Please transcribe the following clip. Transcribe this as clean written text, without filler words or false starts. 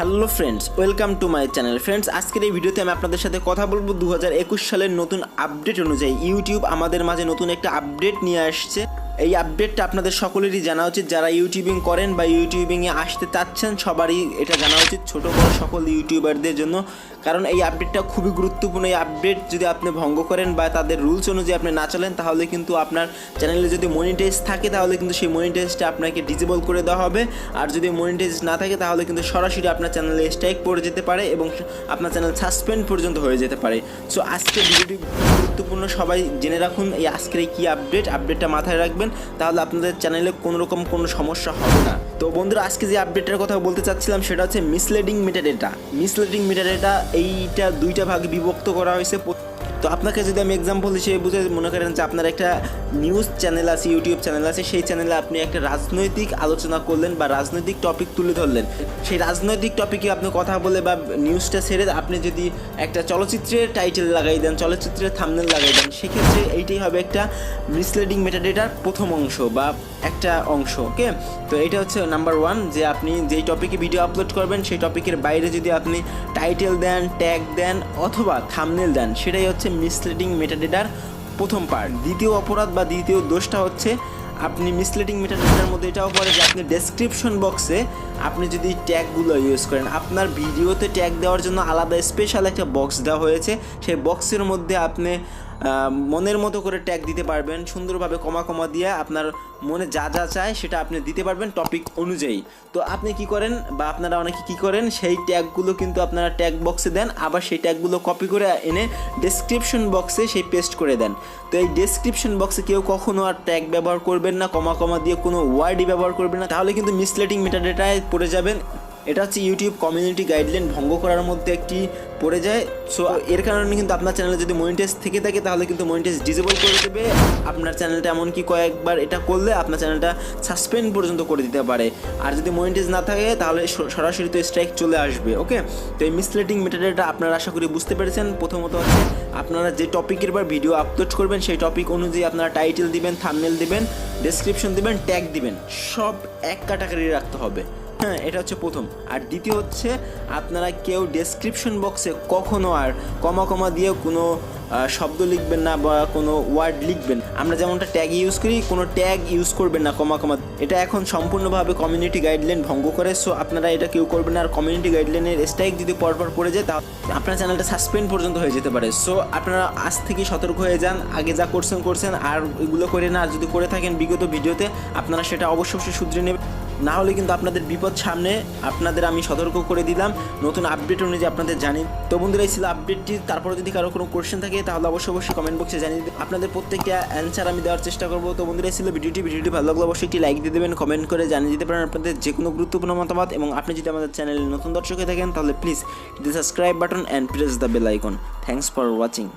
Hello friends, welcome to my channel. Friends, আজকের এই ভিডিওতে আমি আপনাদের সাথে কথা বলবো 2021 সালের নতুন আপডেট অনুযায়ী ইউটিউব আমাদের মাঝে নতুন একটা আপডেট নিয়ে আসছে। এই আপডেটটা আপনাদের সকলেরই জানা উচিত, যারা ইউটিউবিং করেন বা ইউটিউবিংয়ে আসতে চাচ্ছেন সবারই এটা জানা উচিত, ছোটো বড় সকল ইউটিউবারদের জন্য। কারণ এই আপডেটটা খুবই গুরুত্বপূর্ণ। এই আপডেট যদি আপনি ভঙ্গ করেন বা তাদের রুলস অনুযায়ী আপনি না চলেন, তাহলে কিন্তু আপনার চ্যানেলে যদি মনিটাইজ থাকে তাহলে কিন্তু সেই মনিটাইজটা আপনাকে ডিসেবল করে দেওয়া হবে। আর যদি মনিটাইজ না থাকে তাহলে কিন্তু সরাসরি আপনার চ্যানেলে স্ট্রাইক পড়ে যেতে পারে এবং আপনার চ্যানেল সাসপেন্ড পর্যন্ত হয়ে যেতে পারে। সো আজকের ভিডিওটি গুরুত্বপূর্ণ, সবাই জেনে রাখুন এই আজকের এই কী আপডেটটা মাথায় রাখবেন, তাহলে আপনাদের চ্যানেলে কোনো সমস্যা হবে না। তো বন্ধুরা, আজকে যে আপডেটের কথা বলতে চাচ্ছিলাম সেটা হচ্ছে মিসলিডিং মেটাডেটা। এইটা দুইটা ভাগে বিভক্ত করা হয়েছে। তো আপনাকে যদি আমি এক্সাম্পল হিসেবে বুঝে মনে করেন যে আপনার একটা নিউজ চ্যানেল আছে, ইউটিউব চ্যানেল আছে, সেই চ্যানেলে আপনি একটা রাজনৈতিক আলোচনা করলেন বা রাজনৈতিক টপিক তুলে ধরলেন। সেই রাজনৈতিক টপিকে আপনি কথা বলে বা নিউজটা ছেড়ে আপনি যদি একটা চলচ্চিত্রের টাইটেল লাগাই দেন, চলচ্চিত্রের থাম্বনেল লাগাই দেন, সেক্ষেত্রে এইটাই হবে একটা মিসলিডিং মেটাডেটার প্রথম অংশ বা একটা অংশ। ওকে, তো এটা হচ্ছে নাম্বার ওয়ান, যে আপনি যেই টপিকে ভিডিও আপলোড করবেন সেই টপিকের বাইরে যদি আপনি টাইটেল দেন, ট্যাগ দেন অথবা থাম্বনেল দেন, সেটাই হচ্ছে মিসলিডিং মেটাডেটার প্রথম পার্ট। দ্বিতীয় অপরাধ বা দ্বিতীয় দোষটা হচ্ছে আপনি মিসলিডিং মেটাডেটার মধ্যে এটাও পড়ে যে আপনি ডেসক্রিপশন বক্সে আপনি যদি ট্যাগগুলো ইউজ করেন, আপনার ভিডিওতে ট্যাগ দেওয়ার জন্য আলাদা স্পেশাল একটা বক্স দেওয়া হয়েছে। সেই বক্সের মধ্যে আপনি মনের মতো করে ট্যাগ দিতে পারবেন, সুন্দরভাবে কমা দিয়ে আপনার মনে যা চায় সেটা আপনি দিতে পারবেন টপিক অনুযায়ী। তো আপনি কি করেন বা আপনারা অনেকে কি করেন, সেই ট্যাগগুলো কিন্তু আপনারা ট্যাগ বক্সে দেন, আবার সেই ট্যাগগুলো কপি করে এনে ডেসক্রিপশন বক্সে সেই পেস্ট করে দেন। তো এই ডেসক্রিপশন বক্সে কেউ কখনো আর ট্যাগ ব্যবহার করবেন না, কমা দিয়ে কোনো ওয়ার্ডই ব্যবহার করবেন না, তাহলে কিন্তু মিসলিডিং মেটাডেটায় পড়ে যাবেন। এটা হচ্ছে ইউটিউব কমিউনিটি গাইডলাইন ভঙ্গ করার মধ্যে একটি পড়ে যায়। সো এর কারণে কিন্তু আপনার চ্যানেলে যদি মনিটাইজ থেকে থাকে তাহলে কিন্তু মনিটাইজ ডিসেবল করে দেবে আপনার চ্যানেলটা। এমনকি কয়েকবার এটা করলে আপনার চ্যানেলটা সাসপেন্ড পর্যন্ত করে দিতে পারে। আর যদি মনিটাইজ না থাকে তাহলে সরাসরি তো স্ট্রাইক চলে আসবে। ওকে, তো এই মিসলিডিং মেটাডেটা আপনারা আশা করি বুঝতে পেরেছেন। প্রথমত হচ্ছে আপনারা যে টপিকের পর ভিডিও আপলোড করবেন সেই টপিক অনুযায়ী আপনারা টাইটেল দিবেন, থাম্বনেল দিবেন, ডেসক্রিপশন দিবেন, ট্যাগ দিবেন, সব এক ক্যাটাগরি রাখতে হবে। হ্যাঁ, এটা হচ্ছে প্রথম। আর দ্বিতীয় হচ্ছে আপনারা কেউ ডেসক্রিপশন বক্সে কখনো আর কমা দিয়ে কোনো শব্দ লিখবেন না বা কোনো ওয়ার্ড লিখবেন। আমরা যেমনটা ট্যাগ ইউজ করি, কোনো ট্যাগ ইউজ করবেন না কমা। এটা এখন সম্পূর্ণভাবে কমিউনিটি গাইডলাইন ভঙ্গ করে। সো আপনারা এটা কেউ করবেন না। আর কমিউনিটি গাইডলাইনের স্ট্রাইক যদি পরপর পড়ে যায় তাহলে আপনার চ্যানেলটা সাসপেন্ড পর্যন্ত হয়ে যেতে পারে। সো আপনারা আজ থেকে সতর্ক হয়ে যান, আগে যা করছেন আর এগুলো করে না। আর যদি করে থাকেন বিগত ভিডিওতে, আপনারা সেটা অবশ্যই শুধরে নেবেন, না হলে কিন্তু আপনাদের বিপদ সামনে। আপনাদের আমি সতর্ক করে দিলাম নতুন আপডেট অনুযায়ী আপনাদের জানি। তো বন্ধুরা, এই ছিল আপডেটটি। তারপরে যদি কারো কোনো কোশ্চেন থাকে তাহলে অবশ্যই কমেন্ট বক্সে জানিয়ে দিন, আপনাদের প্রত্যেকটা অ্যান্সার আমি দেওয়ার চেষ্টা করবো। তো বন্ধুরা, এই ছিল ভিডিওটি ভালো লাগলে অবশ্যই একটি লাইক দিয়ে দেবেন, কমেন্ট করে জানিয়ে দিতে পারেন আপনাদের যে কোনো গুরুত্বপূর্ণ মতামত। এবং আপনি যদি আমাদের চ্যানেলে নতুন দর্শক হয়ে থাকেন তাহলে please subscribe button and press the bell icon. Thanks for watching.